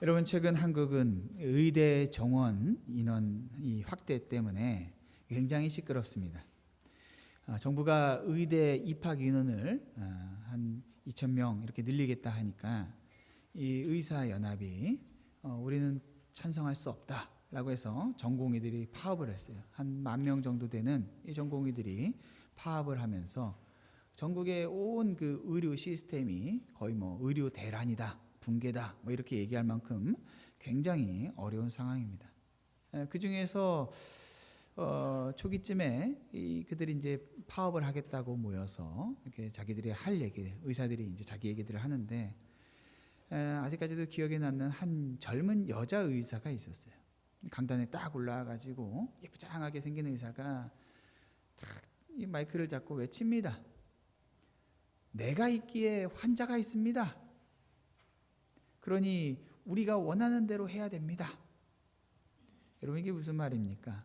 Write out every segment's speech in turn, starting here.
여러분, 최근 한국은 의대 정원 인원이 확대 때문에 굉장히 시끄럽습니다. 정부가 의대 입학 인원을 한 2,000명 이렇게 늘리겠다 하니까 이 의사연합이 우리는 찬성할 수 없다라고 해서 전공의들이 파업을 했어요. 한 10,000명 정도 되는 이 전공의들이 파업을 하면서 전국의 온 그 의료 시스템이 거의 의료 대란이다, 붕괴다, 이렇게 얘기할 만큼 굉장히 어려운 상황입니다. 그 중에서 초기쯤에 그들이 이제 파업을 하겠다고 모여서 이렇게 자기들이 할 얘기, 의사들이 이제 자기 얘기들을 하는데 아직까지도 기억에 남는 한 젊은 여자 의사가 있었어요. 강단에 딱 올라와가지고 예쁘장하게 생긴 의사가 딱 이 마이크를 잡고 외칩니다. 내가 있기에 환자가 있습니다. 그러니 우리가 원하는 대로 해야 됩니다. 여러분, 이게 무슨 말입니까?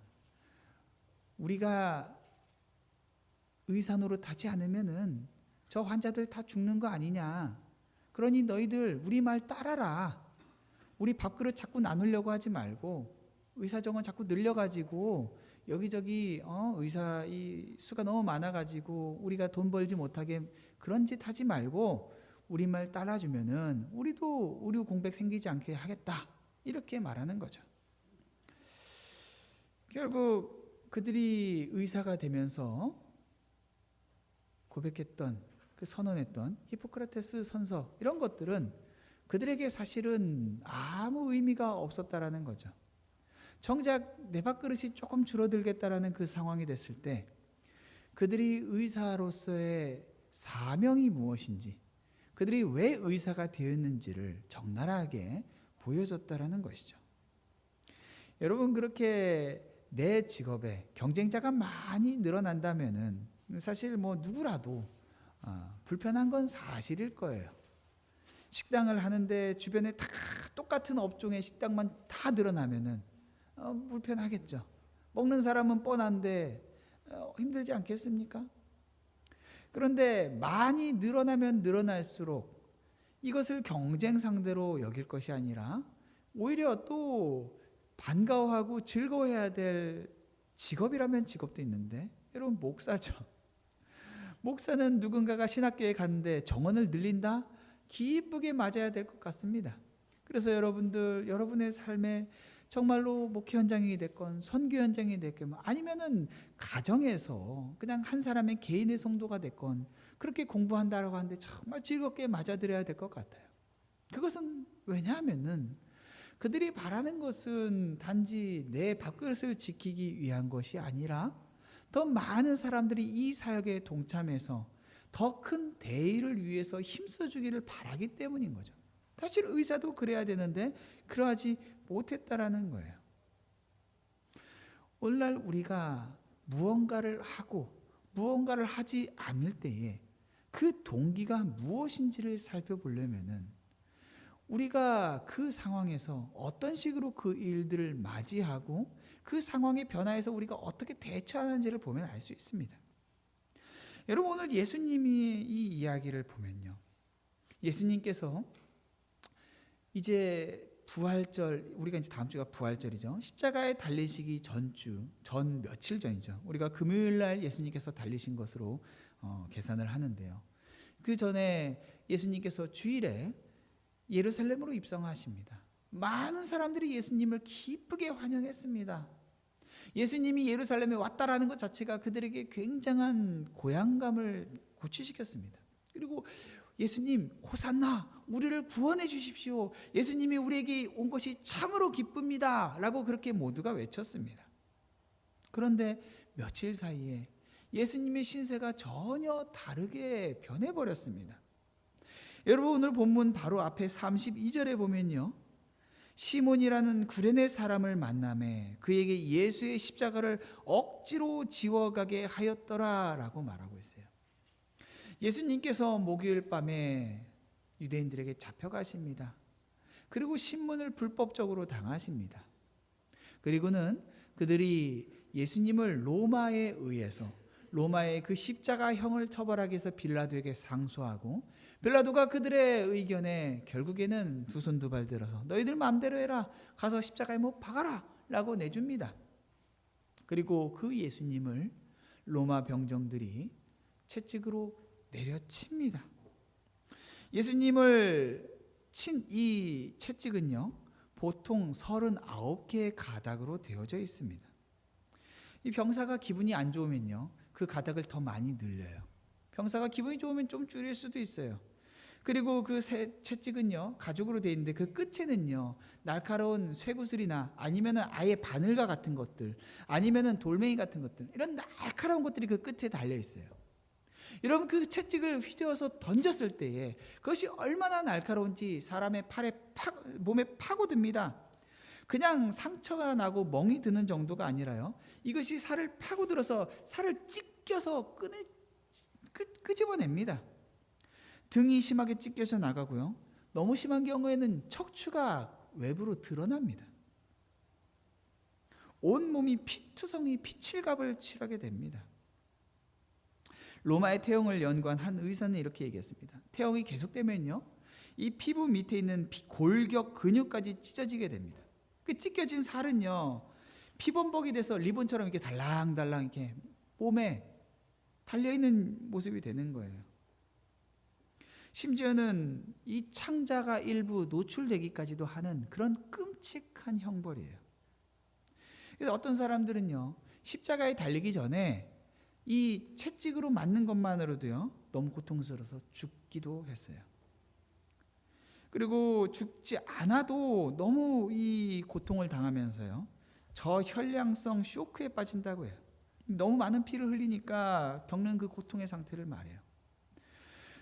우리가 의사 노릇하지 않으면은 저 환자들 다 죽는 거 아니냐. 그러니 너희들 우리 말 따라라. 우리 밥그릇 자꾸 나누려고 하지 말고 의사 정원 자꾸 늘려가지고 여기저기 의사 이 수가 너무 많아가지고 우리가 돈 벌지 못하게 그런 짓 하지 말고 우리 말 따라주면은 우리도 의료 공백 생기지 않게 하겠다, 이렇게 말하는 거죠. 결국 그들이 의사가 되면서 고백했던, 그 선언했던 히포크라테스 선서, 이런 것들은 그들에게 사실은 아무 의미가 없었다라는 거죠. 정작 내 밥그릇이 조금 줄어들겠다라는 그 상황이 됐을 때 그들이 의사로서의 사명이 무엇인지, 그들이 왜 의사가 되었는지를 적나라하게 보여줬다라는 것이죠. 여러분, 그렇게 내 직업에 경쟁자가 많이 늘어난다면은 사실 누구라도 불편한 건 사실일 거예요. 식당을 하는데 주변에 다 똑같은 업종의 식당만 다 늘어나면은 불편하겠죠. 먹는 사람은 뻔한데 힘들지 않겠습니까? 그런데 많이 늘어나면 늘어날수록 이것을 경쟁 상대로 여길 것이 아니라 오히려 또 반가워하고 즐거워해야 될 직업이라면 직업도 있는데, 여러분, 목사죠. 목사는 누군가가 신학교에 갔는데 정원을 늘린다? 기쁘게 맞아야 될 것 같습니다. 그래서 여러분들, 여러분의 삶에 정말로 목회 현장이 됐건 선교 현장이 됐건 아니면은 가정에서 그냥 한 사람의 개인의 성도가 됐건 그렇게 공부한다라고 하는데 정말 즐겁게 맞아들여야 될 것 같아요. 그것은 왜냐하면은 그들이 바라는 것은 단지 내 밥그릇을 지키기 위한 것이 아니라 더 많은 사람들이 이 사역에 동참해서 더 큰 대의를 위해서 힘써주기를 바라기 때문인 거죠. 사실 의사도 그래야 되는데 그러하지 못했다라는 거예요. 오늘날 우리가 무언가를 하고 무언가를 하지 않을 때에 그 동기가 무엇인지를 살펴보려면은 우리가 그 상황에서 어떤 식으로 그 일들을 맞이하고 그 상황의 변화에서 우리가 어떻게 대처하는지를 보면 알 수 있습니다. 여러분, 오늘 예수님이 이 이야기를 보면요, 예수님께서 이제 부활절, 우리가 이제 다음 주가 부활절이죠. 십자가에 달리시기 전 며칠 전이죠. 우리가 금요일 날 예수님께서 달리신 것으로 계산을 하는데요. 그 전에 예수님께서 주일에 예루살렘으로 입성하십니다. 많은 사람들이 예수님을 기쁘게 환영했습니다. 예수님이 예루살렘에 왔다라는 것 자체가 그들에게 굉장한 고향감을 고취시켰습니다. 그리고 예수님, 호산나, 우리를 구원해 주십시오. 예수님이 우리에게 온 것이 참으로 기쁩니다. 라고 그렇게 모두가 외쳤습니다. 그런데 며칠 사이에 예수님의 신세가 전혀 다르게 변해버렸습니다. 여러분, 오늘 본문 바로 앞에 32절에 보면요, 시몬이라는 구레네 사람을 만나매 그에게 예수의 십자가를 억지로 지워가게 하였더라 라고 말하고 있어요. 예수님께서 목요일 밤에 유대인들에게 잡혀가십니다. 그리고 신문을 불법적으로 당하십니다. 그리고는 그들이 예수님을 로마에 의해서 로마의 그 십자가형을 처벌하기 위해서 빌라도에게 상소하고 빌라도가 그들의 의견에 결국에는 두 손 두 발 들어서 너희들 마음대로 해라, 가서 십자가에 못 박아라 라고 내줍니다. 그리고 그 예수님을 로마 병정들이 채찍으로 내려칩니다. 예수님을 친 이 채찍은요, 보통 39개의 가닥으로 되어져 있습니다. 이 병사가 기분이 안 좋으면요, 그 가닥을 더 많이 늘려요. 병사가 기분이 좋으면 좀 줄일 수도 있어요. 그리고 그 채찍은요, 가죽으로 되어 있는데 그 끝에는요, 날카로운 쇠구슬이나 아니면은 아예 바늘과 같은 것들, 아니면은 돌멩이 같은 것들, 이런 날카로운 것들이 그 끝에 달려 있어요. 여러분, 그 채찍을 휘저어서 던졌을 때에 그것이 얼마나 날카로운지 사람의 몸에 파고듭니다. 그냥 상처가 나고 멍이 드는 정도가 아니라요, 이것이 살을 파고들어서 살을 찢겨서 끄집어냅니다. 등이 심하게 찢겨져 나가고요, 너무 심한 경우에는 척추가 외부로 드러납니다. 온몸이 피투성이 피칠갑을 치르게 됩니다. 로마의 태형을 연구한 한 의사는 이렇게 얘기했습니다. 태형이 계속되면요, 이 피부 밑에 있는 골격 근육까지 찢어지게 됩니다. 그 찢겨진 살은요, 피범벅이 돼서 리본처럼 이렇게 달랑달랑 이렇게 몸에 달려있는 모습이 되는 거예요. 심지어는 이 창자가 일부 노출되기까지도 하는 그런 끔찍한 형벌이에요. 그래서 어떤 사람들은요, 십자가에 달리기 전에 이 채찍으로 맞는 것만으로도요, 너무 고통스러워서 죽기도 했어요. 그리고 죽지 않아도 너무 이 고통을 당하면서요, 저혈량성 쇼크에 빠진다고 해요. 너무 많은 피를 흘리니까 겪는 그 고통의 상태를 말해요.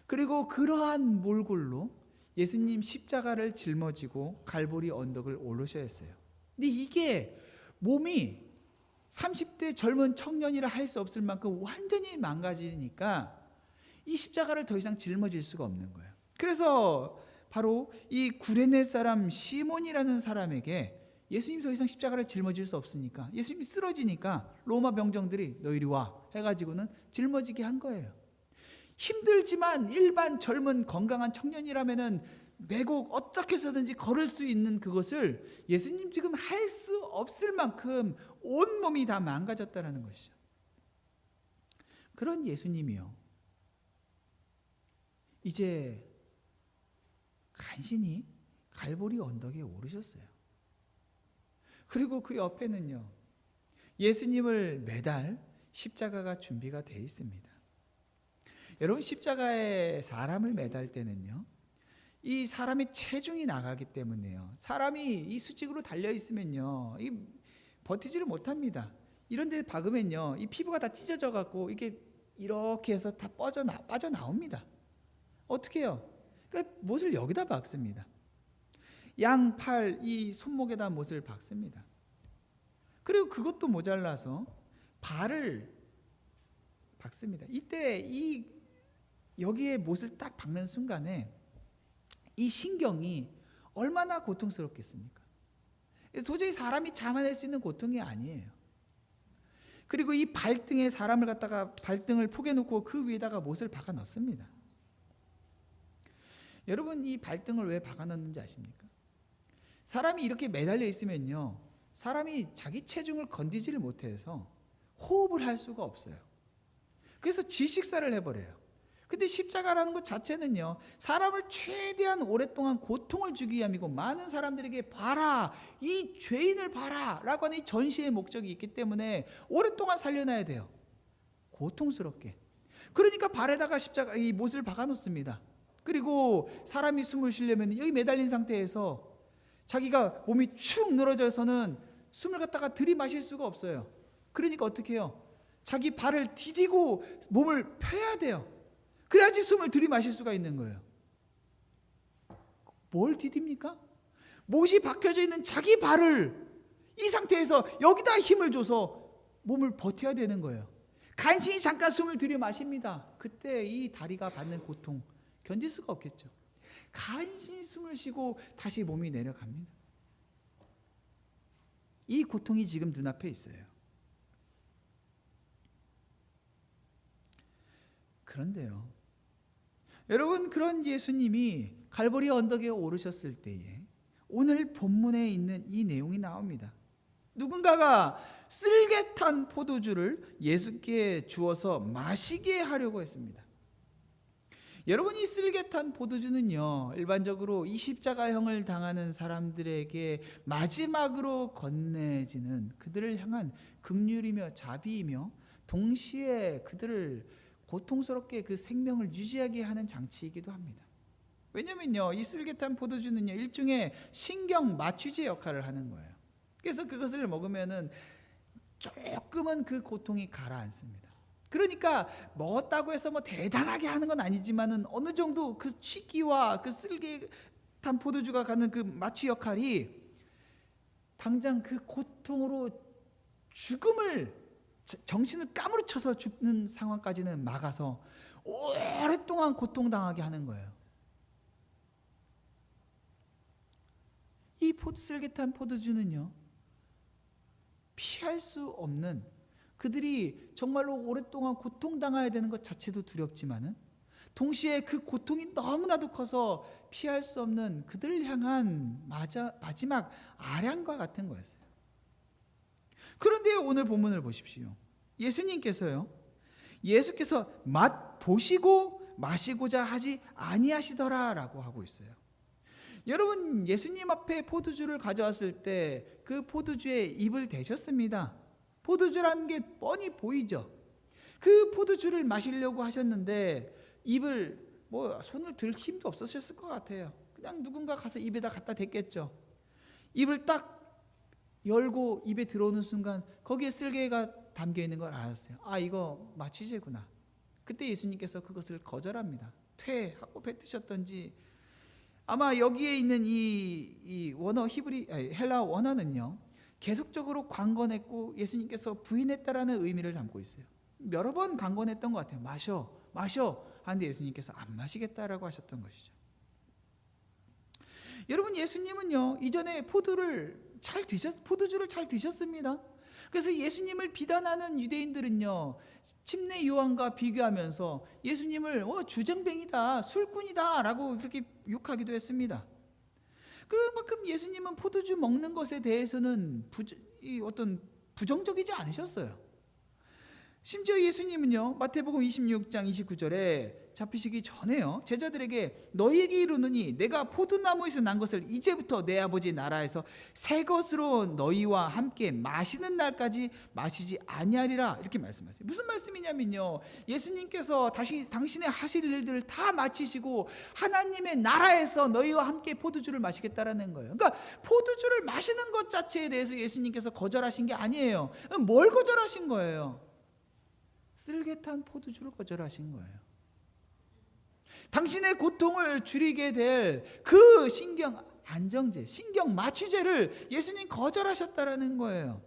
그리고 그러한 몰골로 예수님 십자가를 짊어지고 갈보리 언덕을 오르셔야 했어요. 근데 이게 몸이 30대 젊은 청년이라 할 수 없을 만큼 완전히 망가지니까 이 십자가를 더 이상 짊어질 수가 없는 거예요. 그래서 바로 이 구레네 사람 시몬이라는 사람에게 예수님이 더 이상 십자가를 짊어질 수 없으니까, 예수님이 쓰러지니까 로마 병정들이 너 이리 와 해가지고는 짊어지게 한 거예요. 힘들지만 일반 젊은 건강한 청년이라면은 메고 어떻게 해서든지 걸을 수 있는 그것을 예수님 지금 할 수 없을 만큼 온몸이 다 망가졌다는 것이죠. 그런 예수님이요, 이제 간신히 갈보리 언덕에 오르셨어요. 그리고 그 옆에는요, 예수님을 매달 십자가가 준비가 되어 있습니다. 여러분, 십자가에 사람을 매달 때는요, 이 사람의 체중이 나가기 때문에요, 사람이 이 수직으로 달려 있으면요, 이 버티지를 못합니다. 이런 데 박으면요, 이 피부가 다 찢어져 갖고 이게 이렇게 해서 다 빠져나옵니다. 어떻게 해요? 그러니까 못을 여기다 박습니다. 양팔 이 손목에다 못을 박습니다. 그리고 그것도 모자라서 발을 박습니다. 이때 이 여기에 못을 딱 박는 순간에 이 신경이 얼마나 고통스럽겠습니까? 도저히 사람이 참아낼 수 있는 고통이 아니에요. 그리고 이 발등에 사람을 갖다가 발등을 포개 놓고 그 위에다가 못을 박아 넣습니다. 여러분, 이 발등을 왜 박아 넣는지 아십니까? 사람이 이렇게 매달려 있으면요, 사람이 자기 체중을 건디지를 못해서 호흡을 할 수가 없어요. 그래서 질식사를 해버려요. 근데 십자가라는 것 자체는요, 사람을 최대한 오랫동안 고통을 주기 위함이고, 많은 사람들에게 봐라, 이 죄인을 봐라 라고 하는 이 전시의 목적이 있기 때문에 오랫동안 살려놔야 돼요. 고통스럽게. 그러니까 발에다가 십자가 이 못을 박아 놓습니다. 그리고 사람이 숨을 쉬려면 여기 매달린 상태에서 자기가 몸이 축 늘어져서는 숨을 갖다가 들이마실 수가 없어요. 그러니까 어떻게 해요? 자기 발을 디디고 몸을 펴야 돼요. 그래야지 숨을 들이마실 수가 있는 거예요. 뭘 디딥니까? 못이 박혀져 있는 자기 발을 이 상태에서 여기다 힘을 줘서 몸을 버텨야 되는 거예요. 간신히 잠깐 숨을 들이마십니다. 그때 이 다리가 받는 고통 견딜 수가 없겠죠. 간신히 숨을 쉬고 다시 몸이 내려갑니다. 이 고통이 지금 눈앞에 있어요. 그런데요, 여러분, 그런 예수님이 갈보리 언덕에 오르셨을 때에 오늘 본문에 있는 이 내용이 나옵니다. 누군가가 쓸개탄 포도주를 예수께 주어서 마시게 하려고 했습니다. 여러분, 이 쓸개탄 포도주는요, 일반적으로 이 십자가형을 당하는 사람들에게 마지막으로 건네지는 그들을 향한 긍휼이며 자비이며 동시에 그들을 고통스럽게 그 생명을 유지하게 하는 장치이기도 합니다. 왜냐면요, 이 쓸개탄 포도주는요, 일종의 신경 마취제 역할을 하는 거예요. 그래서 그것을 먹으면은 조금은 그 고통이 가라앉습니다. 그러니까 먹었다고 해서 뭐 대단하게 하는 건 아니지만은 어느 정도 그 취기와 그 쓸개탄 포도주가 가는 그 마취 역할이 당장 그 고통으로 죽음을, 정신을 까무러쳐서 죽는 상황까지는 막아서 오랫동안 고통당하게 하는 거예요. 이 쓸개탄 포도주는요, 피할 수 없는, 그들이 정말로 오랫동안 고통당해야 되는 것 자체도 두렵지만은 동시에 그 고통이 너무나도 커서 피할 수 없는 그들을 향한 마지막 아량과 같은 거였어요. 그런데 오늘 본문을 보십시오. 예수께서 맛 보시고 마시고자 하지 아니하시더라라고 하고 있어요. 여러분, 예수님 앞에 포도주를 가져왔을 때 그 포도주에 입을 대셨습니다. 포도주라는 게 뻔히 보이죠. 그 포도주를 마시려고 하셨는데 입을 손을 들 힘도 없으셨을 것 같아요. 그냥 누군가 가서 입에다 갖다 댔겠죠. 입을 딱 열고 입에 들어오는 순간 거기에 쓸개가 담겨 있는 걸 알았어요. 아, 이거 마취제구나. 그때 예수님께서 그것을 거절합니다. 퇴하고 뱉으셨던지, 아마 여기에 있는 이 원어 헬라 원어는요, 계속적으로 강권했고 예수님께서 부인했다라는 의미를 담고 있어요. 여러 번 강권했던 것 같아요. 마셔 하는데 예수님께서 안 마시겠다라고 하셨던 것이죠. 여러분, 예수님은요, 이전에 포도주를 잘 드셨습니다. 그래서 예수님을 비난하는 유대인들은요, 침례 요한과 비교하면서 예수님을 주정뱅이다, 술꾼이다 라고 그렇게 욕하기도 했습니다. 그만큼 예수님은 포도주 먹는 것에 대해서는 어떤 부정적이지 않으셨어요. 심지어 예수님은요, 마태복음 26장 29절에 잡히시기 전에요, 제자들에게 너희에게 이르노니 내가 포도나무에서 난 것을 이제부터 내 아버지 나라에서 새 것으로 너희와 함께 마시는 날까지 마시지 아니하리라, 이렇게 말씀하세요. 무슨 말씀이냐면요, 예수님께서 당신의 하실 일들을 다 마치시고 하나님의 나라에서 너희와 함께 포도주를 마시겠다라는 거예요. 그러니까 포도주를 마시는 것 자체에 대해서 예수님께서 거절하신 게 아니에요. 뭘 거절하신 거예요? 쓸개탄 포도주를 거절하신 거예요. 당신의 고통을 줄이게 될 그 신경 안정제, 신경 마취제를 예수님 거절하셨다라는 거예요.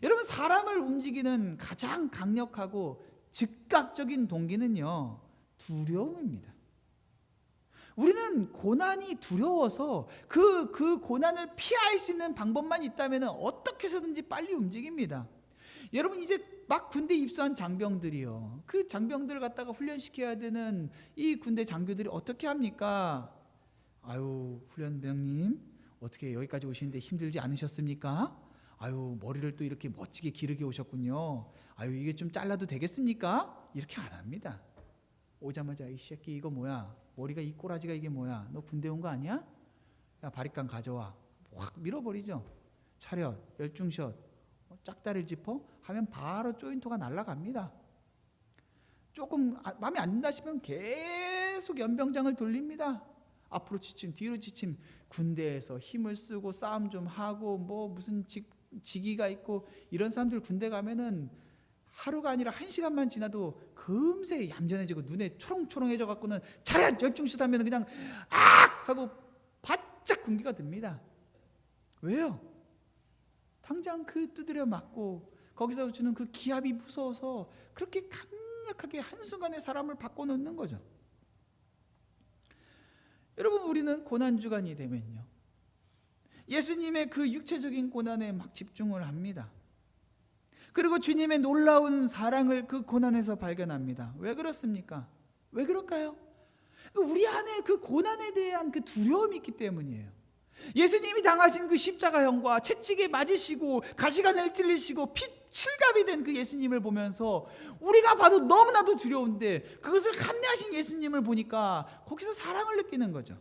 여러분, 사람을 움직이는 가장 강력하고 즉각적인 동기는요, 두려움입니다. 우리는 고난이 두려워서 그 고난을 피할 수 있는 방법만 있다면 어떻게 해서든지 빨리 움직입니다. 여러분, 이제 막 군대 입소한 장병들이요, 그 장병들을 갖다가 훈련시켜야 되는 이 군대 장교들이 어떻게 합니까? 아유, 훈련병님, 어떻게 여기까지 오시는데 힘들지 않으셨습니까? 아유, 머리를 또 이렇게 멋지게 기르게 오셨군요. 아유, 이게 좀 잘라도 되겠습니까? 이렇게 안 합니다. 오자마자 이 새끼 이거 뭐야? 머리가 이 꼬라지가 이게 뭐야? 너 군대 온 거 아니야? 야, 바리깡 가져와. 확 밀어버리죠. 차렷, 열중샷, 짝다리 짚어 하면 바로 조인트가 날아갑니다. 조금 마음에 안 든다 싶으면 계속 연병장을 돌립니다. 앞으로 지침 뒤로 지침. 군대에서 힘을 쓰고 싸움 좀 하고 무슨 직위가 있고 이런 사람들 군대 가면은 하루가 아니라 1시간만 지나도 금세 얌전해지고 눈에 초롱초롱해져 갖고는 차렷 열중시다 하면 그냥 악 하고 바짝 군기가 듭니다. 왜요? 당장 그 두드려 맞고 거기서 주는 그 기압이 무서워서 그렇게 강력하게 한순간에 사람을 바꿔놓는 거죠. 여러분, 우리는 고난주간이 되면요, 예수님의 그 육체적인 고난에 막 집중을 합니다. 그리고 주님의 놀라운 사랑을 그 고난에서 발견합니다. 왜 그렇습니까? 왜 그럴까요? 우리 안에 그 고난에 대한 그 두려움이 있기 때문이에요. 예수님이 당하신 그 십자가형과 채찍에 맞으시고 가시관을 찔리시고 피 칠갑이 된 그 예수님을 보면서 우리가 봐도 너무나도 두려운데 그것을 감내하신 예수님을 보니까 거기서 사랑을 느끼는 거죠.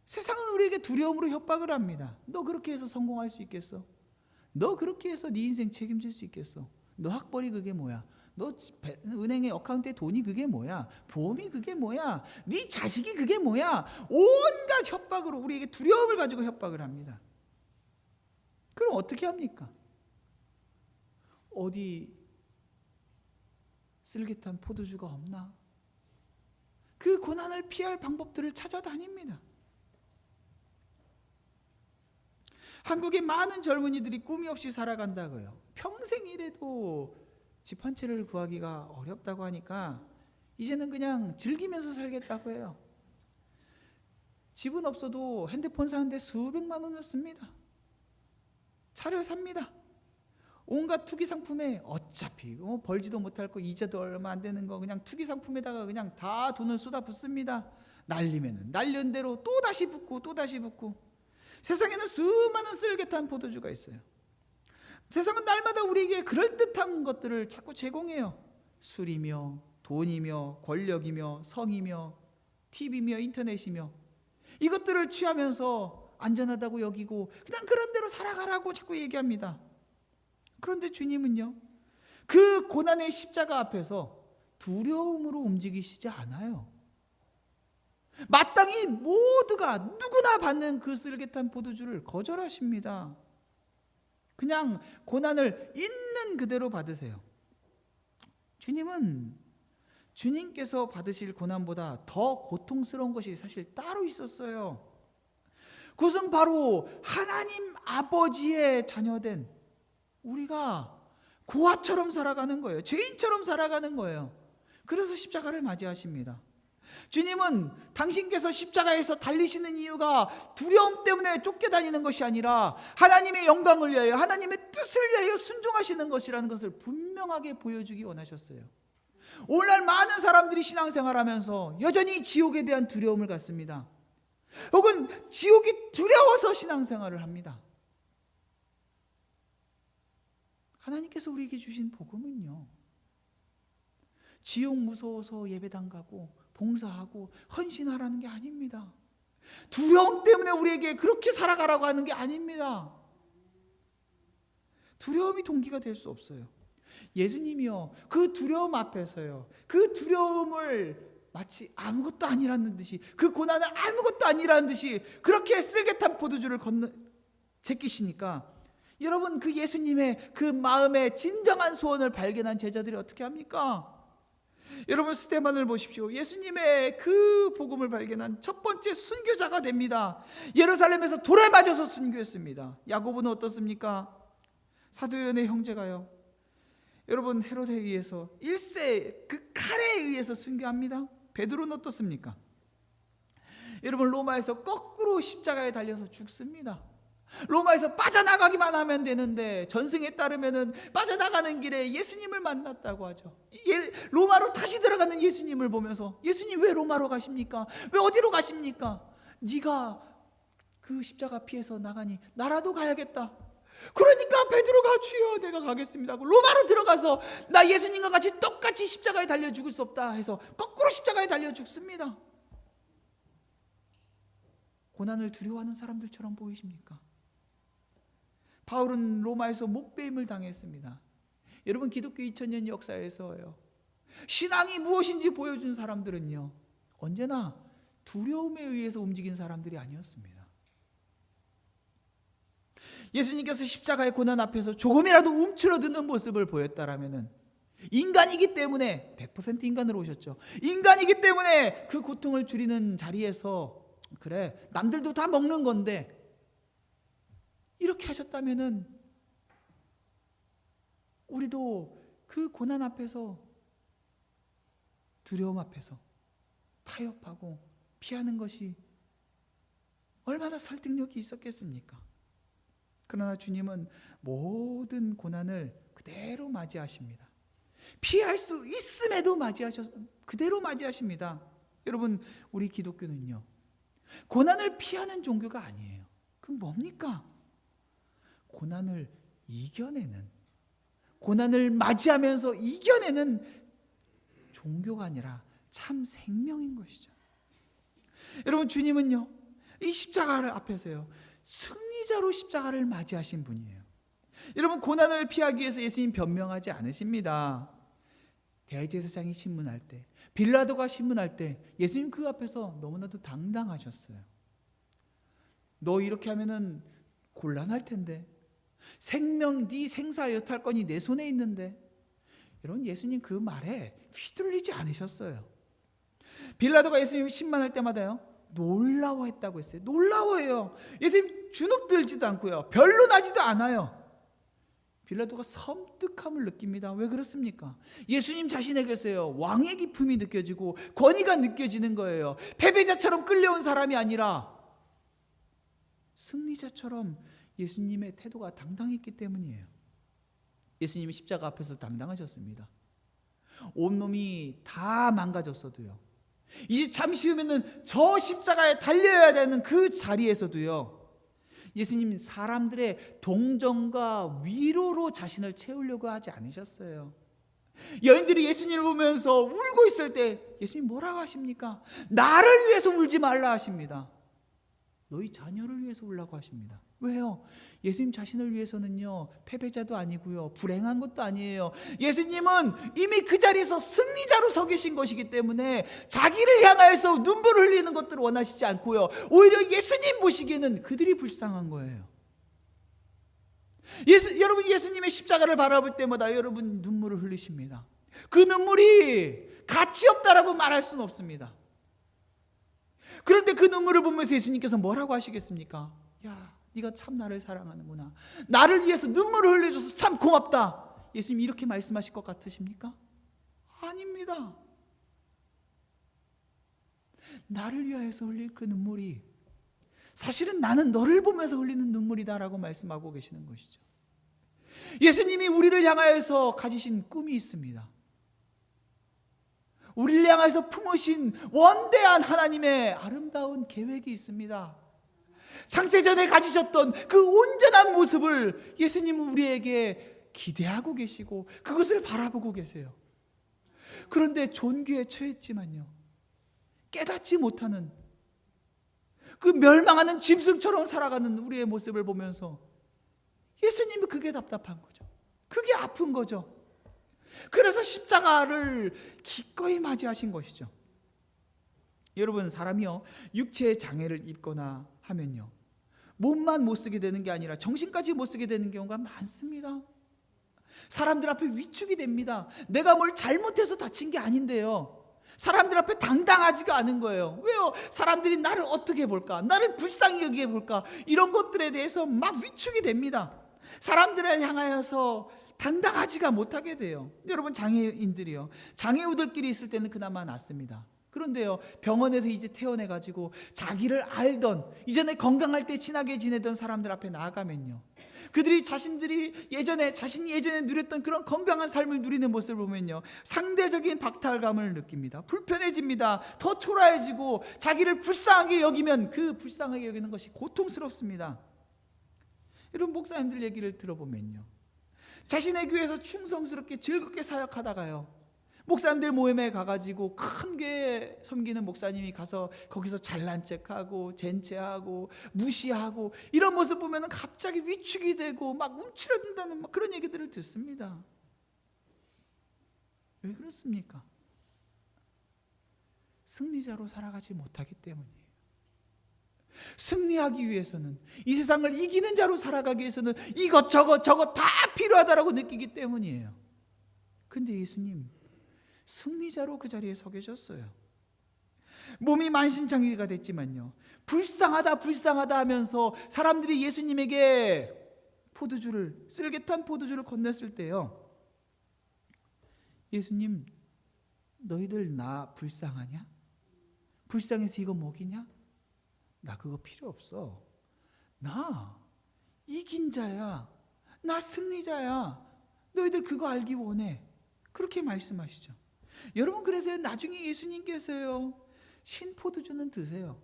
세상은 우리에게 두려움으로 협박을 합니다. 너 그렇게 해서 성공할 수 있겠어? 너 그렇게 해서 네 인생 책임질 수 있겠어? 너 학벌이 그게 뭐야? 너 은행의 어카운트에 돈이 그게 뭐야? 보험이 그게 뭐야? 네 자식이 그게 뭐야? 온갖 협박으로 우리에게 두려움을 가지고 협박을 합니다. 그럼 어떻게 합니까? 어디 쓸깃한 포도주가 없나? 그 고난을 피할 방법들을 찾아다닙니다. 한국의 많은 젊은이들이 꿈이 없이 살아간다고요. 평생 일해도 집 한 채를 구하기가 어렵다고 하니까 이제는 그냥 즐기면서 살겠다고 해요. 집은 없어도 핸드폰 사는데 수백만 원을 씁니다. 차를 삽니다. 온갖 투기 상품에 어차피 벌지도 못할 거 이자도 얼마 안 되는 거 그냥 투기 상품에다가 그냥 다 돈을 쏟아붓습니다. 날리면은 날린 대로 또 다시 붓고 또 다시 붓고. 세상에는 수많은 쓸개탄 포도주가 있어요. 세상은 날마다 우리에게 그럴듯한 것들을 자꾸 제공해요. 술이며 돈이며 권력이며 성이며 TV며 인터넷이며 이것들을 취하면서 안전하다고 여기고 그냥 그런 대로 살아가라고 자꾸 얘기합니다. 그런데 주님은요, 그 고난의 십자가 앞에서 두려움으로 움직이시지 않아요. 마땅히 모두가 누구나 받는 그 쓸개탄 포도주를 거절하십니다. 그냥 고난을 있는 그대로 받으세요. 주님은 주님께서 받으실 고난보다 더 고통스러운 것이 사실 따로 있었어요. 그것은 바로 하나님 아버지의 자녀된 우리가 고아처럼 살아가는 거예요. 죄인처럼 살아가는 거예요. 그래서 십자가를 맞이하십니다. 주님은 당신께서 십자가에서 달리시는 이유가 두려움 때문에 쫓겨다니는 것이 아니라 하나님의 영광을 위하여 하나님의 뜻을 위하여 순종하시는 것이라는 것을 분명하게 보여주기 원하셨어요. 오늘날 많은 사람들이 신앙생활하면서 여전히 지옥에 대한 두려움을 갖습니다. 혹은 지옥이 두려워서 신앙생활을 합니다. 하나님께서 우리에게 주신 복음은요, 지옥 무서워서 예배당 가고 봉사하고 헌신하라는 게 아닙니다. 두려움 때문에 우리에게 그렇게 살아가라고 하는 게 아닙니다. 두려움이 동기가 될 수 없어요. 예수님이요, 그 두려움 앞에서요, 그 두려움을 마치 아무것도 아니라는 듯이, 그 고난을 아무것도 아니라는 듯이 그렇게 쓸개탄 포도주를 제끼시니까 여러분, 그 예수님의 그 마음의 진정한 소원을 발견한 제자들이 어떻게 합니까? 여러분, 스데반을 보십시오. 예수님의 그 복음을 발견한 첫 번째 순교자가 됩니다. 예루살렘에서 돌에 맞아서 순교했습니다. 야고보는 어떻습니까? 사도요한의 형제가요, 여러분, 헤롯에 의해서 일세 그 칼에 의해서 순교합니다. 베드로는 어떻습니까? 여러분, 로마에서 거꾸로 십자가에 달려서 죽습니다. 로마에서 빠져나가기만 하면 되는데 전승에 따르면은 빠져나가는 길에 예수님을 만났다고 하죠. 로마로 다시 들어가는 예수님을 보면서, 예수님 왜 로마로 가십니까? 왜 어디로 가십니까? 네가 그 십자가 피해서 나가니 나라도 가야겠다. 그러니까 베드로가, 주여 내가 가겠습니다 하고 로마로 들어가서 나 예수님과 같이 똑같이 십자가에 달려 죽을 수 없다 해서 거꾸로 십자가에 달려 죽습니다. 고난을 두려워하는 사람들처럼 보이십니까? 바울은 로마에서 목배임을 당했습니다. 여러분, 기독교 2000년 역사에서요, 신앙이 무엇인지 보여준 사람들은요, 언제나 두려움에 의해서 움직인 사람들이 아니었습니다. 예수님께서 십자가의 고난 앞에서 조금이라도 움츠러드는 모습을 보였다라면은, 인간이기 때문에 100% 인간으로 오셨죠. 인간이기 때문에 그 고통을 줄이는 자리에서, 그래 남들도 다 먹는 건데 이렇게 하셨다면은 우리도 그 고난 앞에서, 두려움 앞에서 타협하고 피하는 것이 얼마나 설득력이 있었겠습니까? 그러나 주님은 모든 고난을 그대로 맞이하십니다. 피할 수 있음에도 그대로 맞이하십니다. 여러분, 우리 기독교는요, 고난을 피하는 종교가 아니에요. 그럼 뭡니까? 고난을 이겨내는, 고난을 맞이하면서 이겨내는 종교가 아니라 참 생명인 것이죠. 여러분, 주님은요, 이 십자가를 앞에서요, 승리자로 십자가를 맞이하신 분이에요. 여러분, 고난을 피하기 위해서 예수님 변명하지 않으십니다. 대제사장이 신문할 때, 빌라도가 신문할 때 예수님 그 앞에서 너무나도 당당하셨어요. 너 이렇게 하면은 곤란할 텐데, 네 생사 여탈권이 내 손에 있는데. 여러분, 예수님 그 말에 휘둘리지 않으셨어요. 빌라도가 예수님 신문할 때마다요, 놀라워했다고 했어요. 놀라워해요. 예수님 주눅들지도 않고요, 별로 나지도 않아요. 빌라도가 섬뜩함을 느낍니다. 왜 그렇습니까? 예수님 자신에게서요, 왕의 기품이 느껴지고 권위가 느껴지는 거예요. 패배자처럼 끌려온 사람이 아니라 승리자처럼 예수님의 태도가 당당했기 때문이에요. 예수님이 십자가 앞에서 당당하셨습니다. 온몸이 다 망가졌어도요, 이제 잠시 후면은 저 십자가에 달려야 되는 그 자리에서도요, 예수님은 사람들의 동정과 위로로 자신을 채우려고 하지 않으셨어요. 여인들이 예수님을 보면서 울고 있을 때 예수님 뭐라고 하십니까? 나를 위해서 울지 말라 하십니다. 너희 자녀를 위해서 울라고 하십니다. 왜요? 예수님 자신을 위해서는요, 패배자도 아니고요, 불행한 것도 아니에요. 예수님은 이미 그 자리에서 승리자로 서 계신 것이기 때문에 자기를 향하여서 눈물을 흘리는 것들을 원하시지 않고요, 오히려 예수님 보시기에는 그들이 불쌍한 거예요. 여러분, 예수님의 십자가를 바라볼 때마다 여러분 눈물을 흘리십니다. 그 눈물이 가치 없다라고 말할 수는 없습니다. 그런데 그 눈물을 보면서 예수님께서 뭐라고 하시겠습니까? 야, 네가 참 나를 사랑하는구나. 나를 위해서 눈물을 흘려줘서 참 고맙다. 예수님 이렇게 말씀하실 것 같으십니까? 아닙니다. 나를 위하여서 흘릴 그 눈물이 사실은 나는 너를 보면서 흘리는 눈물이다라고 말씀하고 계시는 것이죠. 예수님이 우리를 향하여서 가지신 꿈이 있습니다. 우리를 향해서 품으신 원대한 하나님의 아름다운 계획이 있습니다. 창세전에 가지셨던 그 온전한 모습을 예수님은 우리에게 기대하고 계시고 그것을 바라보고 계세요. 그런데 존귀에 처했지만요, 깨닫지 못하는 그 멸망하는 짐승처럼 살아가는 우리의 모습을 보면서 예수님은 그게 답답한 거죠. 그게 아픈 거죠. 그래서 십자가를 기꺼이 맞이하신 것이죠. 여러분, 사람이요, 육체의 장애를 입거나 하면요, 몸만 못 쓰게 되는 게 아니라 정신까지 못 쓰게 되는 경우가 많습니다. 사람들 앞에 위축이 됩니다. 내가 뭘 잘못해서 다친 게 아닌데요, 사람들 앞에 당당하지가 않은 거예요. 왜요? 사람들이 나를 어떻게 볼까? 나를 불쌍히 여기게 볼까? 이런 것들에 대해서 막 위축이 됩니다. 사람들을 향하여서 당당하지가 못하게 돼요. 여러분, 장애인들이요, 장애우들끼리 있을 때는 그나마 낫습니다. 그런데요, 병원에서 이제 퇴원해가지고 자기를 알던, 이전에 건강할 때 친하게 지내던 사람들 앞에 나아가면요, 그들이 자신이 예전에 누렸던 그런 건강한 삶을 누리는 모습을 보면요, 상대적인 박탈감을 느낍니다. 불편해집니다. 더 초라해지고 자기를 불쌍하게 여기면 그 불쌍하게 여기는 것이 고통스럽습니다. 이런 목사님들 얘기를 들어보면요, 자신의 교회에서 충성스럽게 즐겁게 사역하다가요, 목사님들 모임에 가가지고 큰 교회 섬기는 목사님이 가서 거기서 잘난 척하고 젠체하고 무시하고 이런 모습 보면 갑자기 위축이 되고 막 움츠러든다는 막 그런 얘기들을 듣습니다. 왜 그렇습니까? 승리자로 살아가지 못하기 때문이에요. 승리하기 위해서는, 이 세상을 이기는 자로 살아가기 위해서는 이것저것 다 필요하다라고 느끼기 때문이에요. 근데 예수님 승리자로 그 자리에 서 계셨어요. 몸이 만신창이가 됐지만요, 불쌍하다 하면서 사람들이 예수님에게 쓸개탄 포도주를 건넸을 때요, 예수님, 너희들 나 불쌍하냐? 불쌍해서 이거 먹이냐? 나 그거 필요 없어. 나 이긴 자야. 나 승리자야. 너희들 그거 알기 원해. 그렇게 말씀하시죠. 여러분, 그래서 나중에 예수님께서요, 신포도주는 드세요.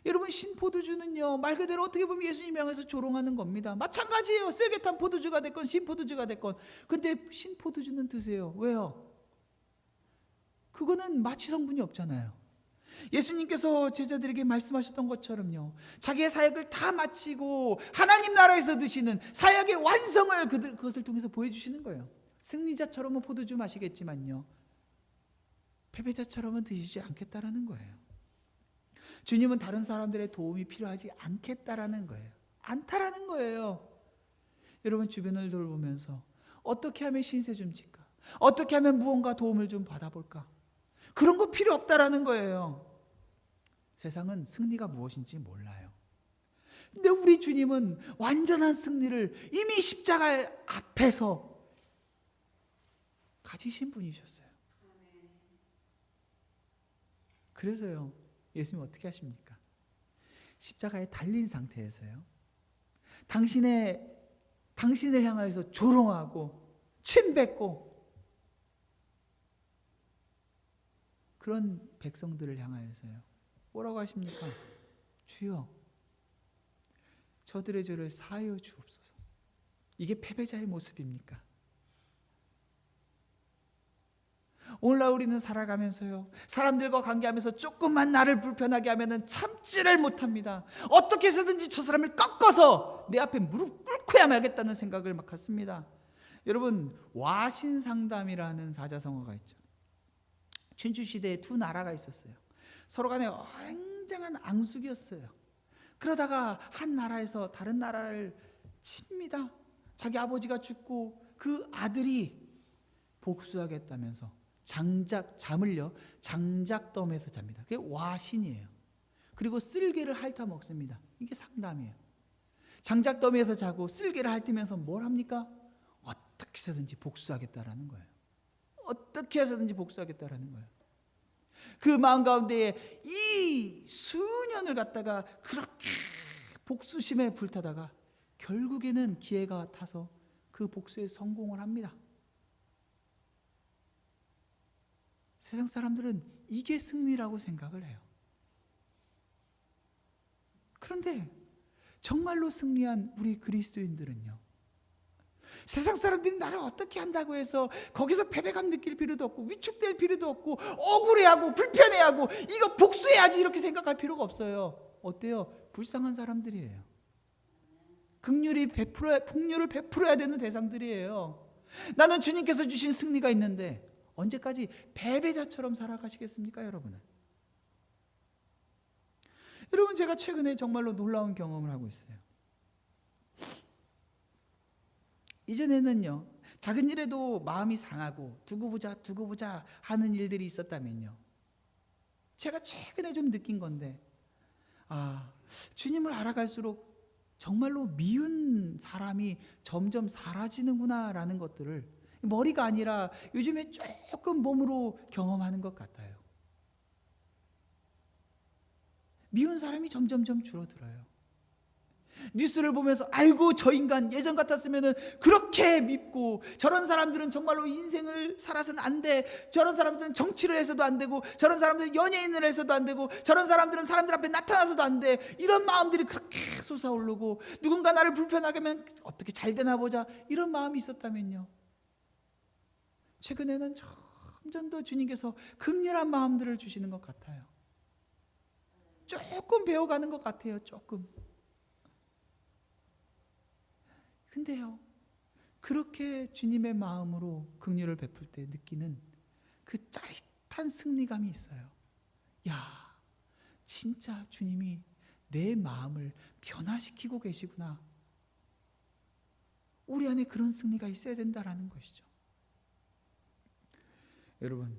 여러분, 신포도주는요, 말 그대로 어떻게 보면 예수님 향해서 조롱하는 겁니다. 마찬가지예요. 쓸개탄 포도주가 됐건 신포도주가 됐건. 근데 신포도주는 드세요. 왜요? 그거는 마취 성분이 없잖아요. 예수님께서 제자들에게 말씀하셨던 것처럼요, 자기의 사역을 다 마치고 하나님 나라에서 드시는 사역의 완성을 그것을 통해서 보여주시는 거예요. 승리자처럼은 포도주 마시겠지만요, 패배자처럼은 드시지 않겠다라는 거예요. 주님은 다른 사람들의 도움이 필요하지 않겠다라는 거예요. 않다라는 거예요. 여러분, 주변을 돌보면서 어떻게 하면 신세 좀 질까? 어떻게 하면 무언가 도움을 좀 받아볼까? 그런 거 필요 없다라는 거예요. 세상은 승리가 무엇인지 몰라요. 근데 우리 주님은 완전한 승리를 이미 십자가 앞에서 가지신 분이셨어요. 그래서요, 예수님 어떻게 하십니까? 십자가에 달린 상태에서요, 당신을 향해서 조롱하고 침뱉고 그런 백성들을 향하여서요, 뭐라고 하십니까? 주여, 저들의 죄를 사하여 주옵소서. 이게 패배자의 모습입니까? 오늘날 우리는 살아가면서요, 사람들과 관계하면서 조금만 나를 불편하게 하면은 참지를 못합니다. 어떻게 해서든지 저 사람을 꺾어서 내 앞에 무릎 꿇고야 말겠다는 생각을 막 갖습니다. 여러분, 와신상담이라는 사자성어가 있죠. 춘추시대에 두 나라가 있었어요. 서로 간에 굉장한 앙숙이었어요. 그러다가 한 나라에서 다른 나라를 칩니다. 자기 아버지가 죽고 그 아들이 복수하겠다면서 잠을요, 장작덤에서 잡니다. 그게 와신이에요. 그리고 쓸개를 핥아 먹습니다. 이게 상담이에요. 장작더미에서 자고 쓸개를 핥으면서 뭘 합니까? 어떻게 해서든지 복수하겠다라는 거예요. 어떻게 해서든지 복수하겠다라는 거예요. 그 마음 가운데에 이 수년을 갖다가 그렇게 복수심에 불타다가 결국에는 기회가 타서 그 복수에 성공을 합니다. 세상 사람들은 이게 승리라고 생각을 해요. 그런데 정말로 승리한 우리 그리스도인들은요, 세상 사람들이 나를 어떻게 한다고 해서 거기서 패배감 느낄 필요도 없고 위축될 필요도 없고 억울해하고 불편해하고 이거 복수해야지 이렇게 생각할 필요가 없어요. 어때요? 불쌍한 사람들이에요. 긍휼을 베풀어야 되는 대상들이에요. 나는 주님께서 주신 승리가 있는데 언제까지 패배자처럼 살아가시겠습니까, 여러분은? 여러분, 제가 최근에 정말로 놀라운 경험을 하고 있어요. 이전에는요, 작은 일에도 마음이 상하고 두고 보자 하는 일들이 있었다면요, 제가 최근에 좀 느낀 건데, 주님을 알아갈수록 정말로 미운 사람이 점점 사라지는구나 라는 것들을 머리가 아니라 요즘에 조금 몸으로 경험하는 것 같아요. 미운 사람이 점점점 줄어들어요. 뉴스를 보면서 아이고 저 인간 예전 같았으면 그렇게 밉고, 저런 사람들은 정말로 인생을 살아서는 안 돼, 저런 사람들은 정치를 해서도 안 되고, 저런 사람들은 연예인을 해서도 안 되고, 저런 사람들은 사람들 앞에 나타나서도 안 돼, 이런 마음들이 그렇게 솟아오르고, 누군가 나를 불편하게 하면 어떻게 잘 되나 보자 이런 마음이 있었다면요, 최근에는 점점 더 주님께서 긍휼한 마음들을 주시는 것 같아요. 조금 배워가는 것 같아요. 조금. 근데요, 그렇게 주님의 마음으로 긍휼을 베풀 때 느끼는 그 짜릿한 승리감이 있어요. 야, 진짜 주님이 내 마음을 변화시키고 계시구나. 우리 안에 그런 승리가 있어야 된다라는 것이죠. 여러분,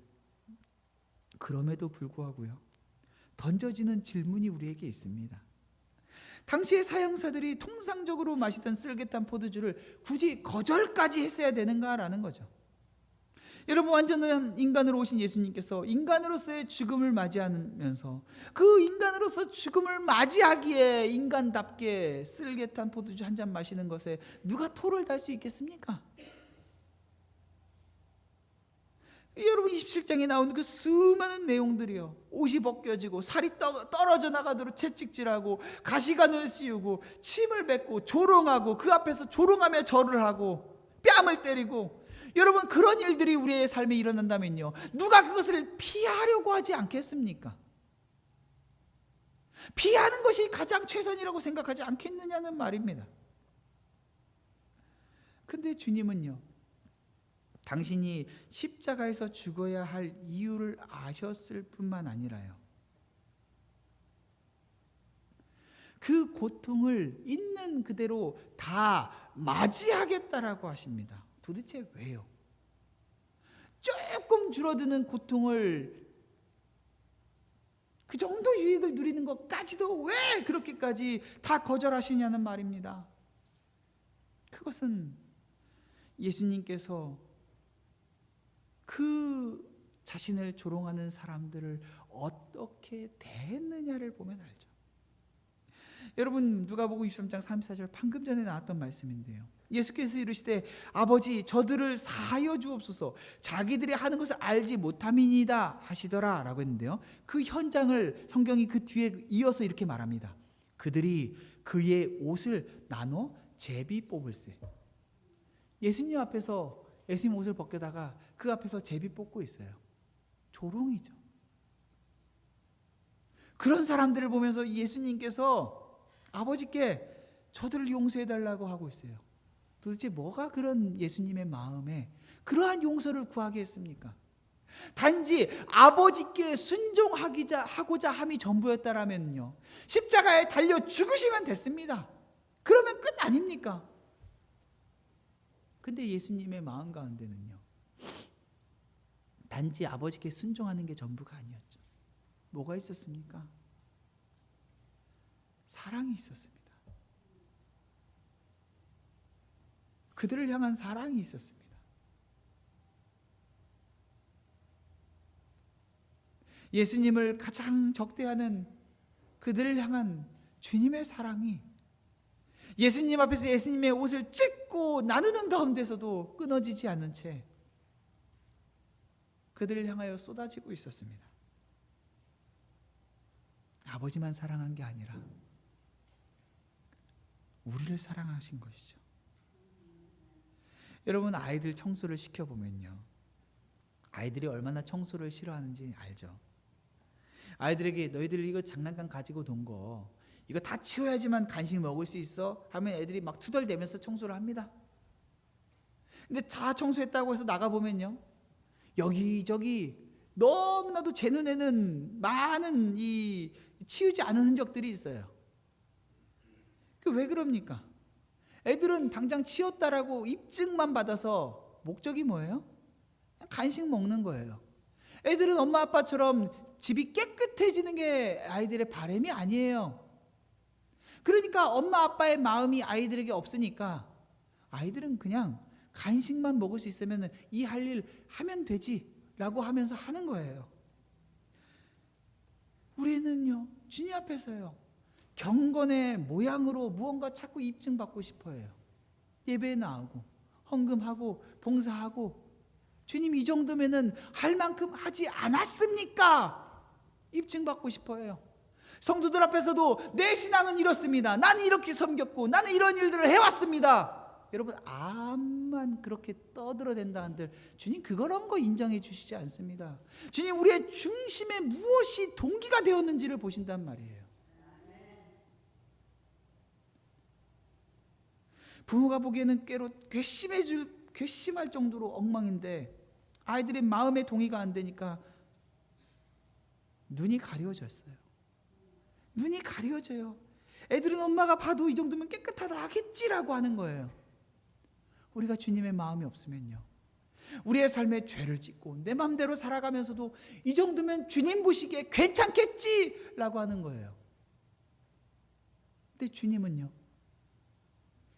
그럼에도 불구하고요, 던져지는 질문이 우리에게 있습니다. 당시의 사형사들이 통상적으로 마시던 쓸개탄 포도주를 굳이 거절까지 했어야 되는가라는 거죠. 여러분, 완전한 인간으로 오신 예수님께서 인간으로서의 죽음을 맞이하면서 그 인간으로서 죽음을 맞이하기에 인간답게 쓸개탄 포도주 한 잔 마시는 것에 누가 토를 달 수 있겠습니까? 여러분 27장에 나온 그 수많은 내용들이요, 옷이 벗겨지고 살이 떨어져 나가도록 채찍질하고 가시관을 씌우고 침을 뱉고 조롱하고 그 앞에서 조롱하며 절을 하고 뺨을 때리고, 여러분 그런 일들이 우리의 삶에 일어난다면요, 누가 그것을 피하려고 하지 않겠습니까? 피하는 것이 가장 최선이라고 생각하지 않겠느냐는 말입니다. 근데 주님은요, 당신이 십자가에서 죽어야 할 이유를 아셨을 뿐만 아니라요, 그 고통을 있는 그대로 다 맞이하겠다라고 하십니다. 도대체 왜요? 조금 줄어드는 고통을, 그 정도 유익을 누리는 것까지도 왜 그렇게까지 다 거절하시냐는 말입니다. 그것은 예수님께서 그 자신을 조롱하는 사람들을 어떻게 대했느냐를 보면 알죠. 여러분 누가복음 23장 34절 방금 전에 나왔던 말씀인데요, 예수께서 이르시되 아버지 저들을 사하여 주옵소서 자기들이 하는 것을 알지 못함이니이다 하시더라 라고 했는데요, 그 현장을 성경이 그 뒤에 이어서 이렇게 말합니다. 그들이 그의 옷을 나눠 제비 뽑을세. 예수님 앞에서 예수님 옷을 벗겨다가 그 앞에서 제비 뽑고 있어요. 조롱이죠. 그런 사람들을 보면서 예수님께서 아버지께 저들을 용서해달라고 하고 있어요. 도대체 뭐가 그런 예수님의 마음에 그러한 용서를 구하게 했습니까? 단지 아버지께 순종하고자 함이 전부였다라면요, 십자가에 달려 죽으시면 됐습니다. 그러면 끝 아닙니까? 근데 예수님의 마음 가운데는요, 단지 아버지께 순종하는 게 전부가 아니었죠. 뭐가 있었습니까? 사랑이 있었습니다. 그들을 향한 사랑이 있었습니다. 예수님을 가장 적대하는 그들을 향한 주님의 사랑이 예수님 앞에서 예수님의 옷을 찢고 나누는 가운데서도 끊어지지 않는 채 그들을 향하여 쏟아지고 있었습니다. 아버지만 사랑한 게 아니라 우리를 사랑하신 것이죠. 여러분 아이들 청소를 시켜보면요, 아이들이 얼마나 청소를 싫어하는지 알죠. 아이들에게 너희들 이거 장난감 가지고 논 거 이거 다 치워야지만 간식 먹을 수 있어 하면 애들이 막 투덜대면서 청소를 합니다. 근데 다 청소했다고 해서 나가보면요, 여기저기 너무나도 제 눈에는 많은 이 치우지 않은 흔적들이 있어요. 왜 그럽니까? 애들은 당장 치웠다라고 입증만 받아서 목적이 뭐예요? 간식 먹는 거예요. 애들은 엄마 아빠처럼 집이 깨끗해지는 게 아이들의 바람이 아니에요. 그러니까 엄마 아빠의 마음이 아이들에게 없으니까 아이들은 그냥 간식만 먹을 수 있으면 이 할 일 하면 되지 라고 하면서 하는 거예요. 우리는요, 주님 앞에서요, 경건의 모양으로 무언가 자꾸 입증받고 싶어해요. 예배에 나오고 헌금하고 봉사하고, 주님 이 정도면은 할 만큼 하지 않았습니까? 입증받고 싶어해요. 성도들 앞에서도 내 신앙은 이렇습니다, 나는 이렇게 섬겼고 나는 이런 일들을 해왔습니다. 여러분 암만 그렇게 떠들어댄다 한들 주님 그런 거 인정해 주시지 않습니다. 주님 우리의 중심에 무엇이 동기가 되었는지를 보신단 말이에요. 부모가 보기에는 괘씸할 정도로 엉망인데 아이들의 마음에 동의가 안 되니까 눈이 가려졌어요. 눈이 가려져요. 애들은 엄마가 봐도 이 정도면 깨끗하다 하겠지라고 하는 거예요. 우리가 주님의 마음이 없으면요, 우리의 삶에 죄를 짓고 내 마음대로 살아가면서도 이 정도면 주님 보시기에 괜찮겠지라고 하는 거예요. 근데 주님은요,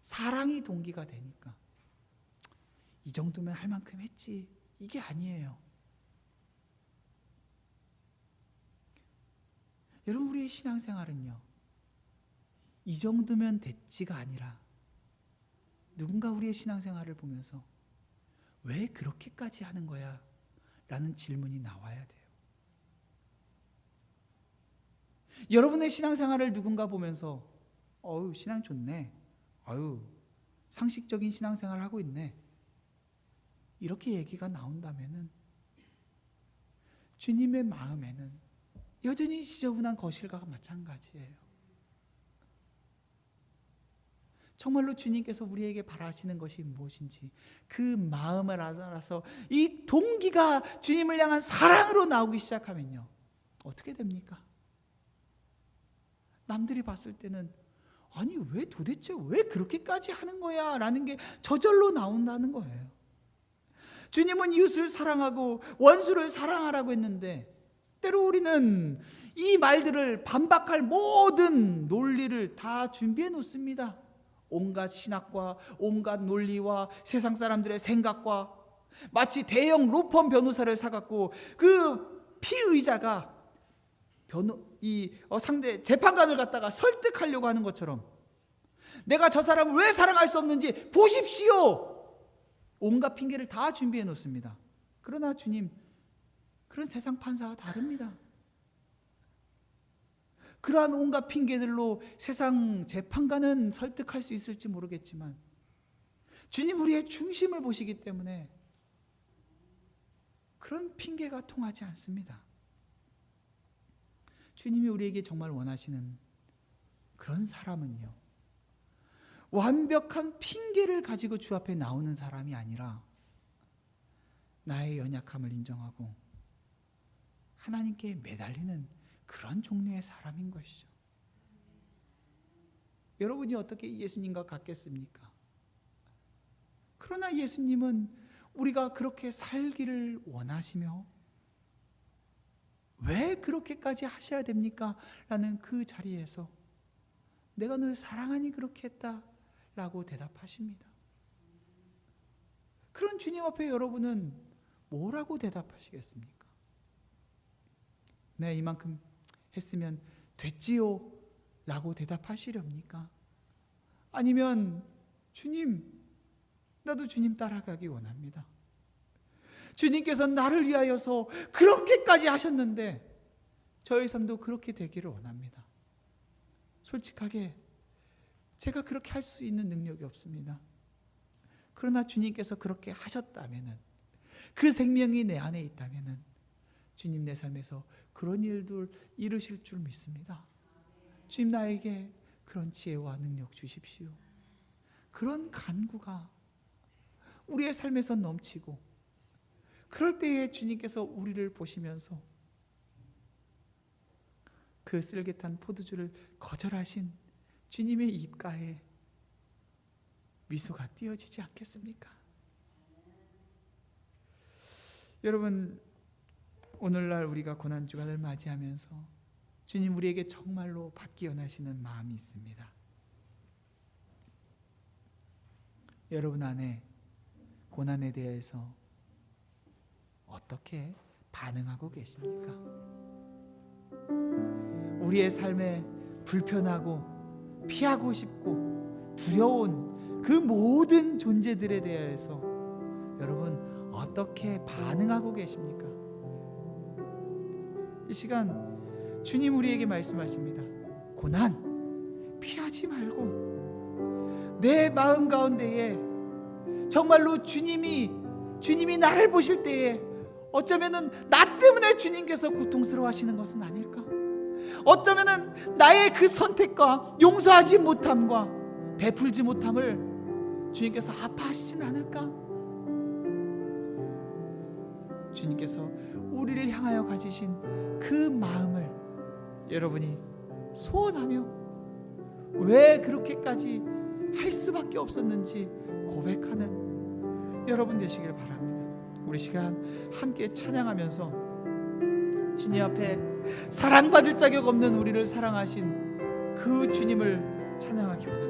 사랑이 동기가 되니까 이 정도면 할 만큼 했지, 이게 아니에요. 여러분 우리의 신앙생활은요, 이 정도면 됐지가 아니라 누군가 우리의 신앙생활을 보면서 왜 그렇게까지 하는 거야? 라는 질문이 나와야 돼요. 여러분의 신앙생활을 누군가 보면서 어유 신앙 좋네, 어유 상식적인 신앙생활을 하고 있네, 이렇게 얘기가 나온다면은 주님의 마음에는 여전히 지저분한 거실과 마찬가지예요. 정말로 주님께서 우리에게 바라시는 것이 무엇인지 그 마음을 알아서 이 동기가 주님을 향한 사랑으로 나오기 시작하면요, 어떻게 됩니까? 남들이 봤을 때는 아니 왜 도대체 왜 그렇게까지 하는 거야? 라는 게 저절로 나온다는 거예요. 주님은 이웃을 사랑하고 원수를 사랑하라고 했는데 때로 우리는 이 말들을 반박할 모든 논리를 다 준비해 놓습니다. 온갖 신학과 온갖 논리와 세상 사람들의 생각과 마치 대형 로펌 변호사를 사갖고 그 피의자가 상대 재판관을 갖다가 설득하려고 하는 것처럼 내가 저 사람을 왜 사랑할 수 없는지 보십시오. 온갖 핑계를 다 준비해 놓습니다. 그러나 주님, 그런 세상 판사와 다릅니다. 그러한 온갖 핑계들로 세상 재판관은 설득할 수 있을지 모르겠지만 주님 우리의 중심을 보시기 때문에 그런 핑계가 통하지 않습니다. 주님이 우리에게 정말 원하시는 그런 사람은요, 완벽한 핑계를 가지고 주 앞에 나오는 사람이 아니라 나의 연약함을 인정하고 하나님께 매달리는 그런 종류의 사람인 것이죠. 여러분이 어떻게 예수님과 같겠습니까? 그러나 예수님은 우리가 그렇게 살기를 원하시며 왜 그렇게까지 하셔야 됩니까? 라는 그 자리에서 내가 널 사랑하니 그렇게 했다 라고 대답하십니다. 그런 주님 앞에 여러분은 뭐라고 대답하시겠습니까? 네, 이만큼 했으면 됐지요 라고 대답하시렵니까? 아니면 주님, 나도 주님 따라가기 원합니다. 주님께서 나를 위하여서 그렇게까지 하셨는데 저의 삶도 그렇게 되기를 원합니다. 솔직하게 제가 그렇게 할 수 있는 능력이 없습니다. 그러나 주님께서 그렇게 하셨다면은, 그 생명이 내 안에 있다면은 주님 내 삶에서 그런 일들 이루실 줄 믿습니다. 주님 나에게 그런 지혜와 능력 주십시오. 그런 간구가 우리의 삶에서 넘치고, 그럴 때에 주님께서 우리를 보시면서 그 쓸개탄 포도주를 거절하신 주님의 입가에 미소가 띄어지지 않겠습니까? 여러분, 오늘날 우리가 고난주간을 맞이하면서 주님 우리에게 정말로 받기 원하시는 마음이 있습니다. 여러분 안에 고난에 대해서 어떻게 반응하고 계십니까? 우리의 삶에 불편하고 피하고 싶고 두려운 그 모든 존재들에 대해서 여러분 어떻게 반응하고 계십니까? 이 시간 주님 우리에게 말씀하십니다. 고난 피하지 말고 내 마음 가운데에 정말로 주님이 나를 보실 때에 어쩌면은 나 때문에 주님께서 고통스러워하시는 것은 아닐까? 어쩌면은 나의 그 선택과 용서하지 못함과 베풀지 못함을 주님께서 아파하시진 않을까? 주님께서 우리를 향하여 가지신 그 마음을 여러분이 소원하며 왜 그렇게까지 할 수밖에 없었는지 고백하는 여러분 되시길 바랍니다. 우리 시간 함께 찬양하면서 주님 앞에 사랑받을 자격 없는 우리를 사랑하신 그 주님을 찬양하기 원합니다.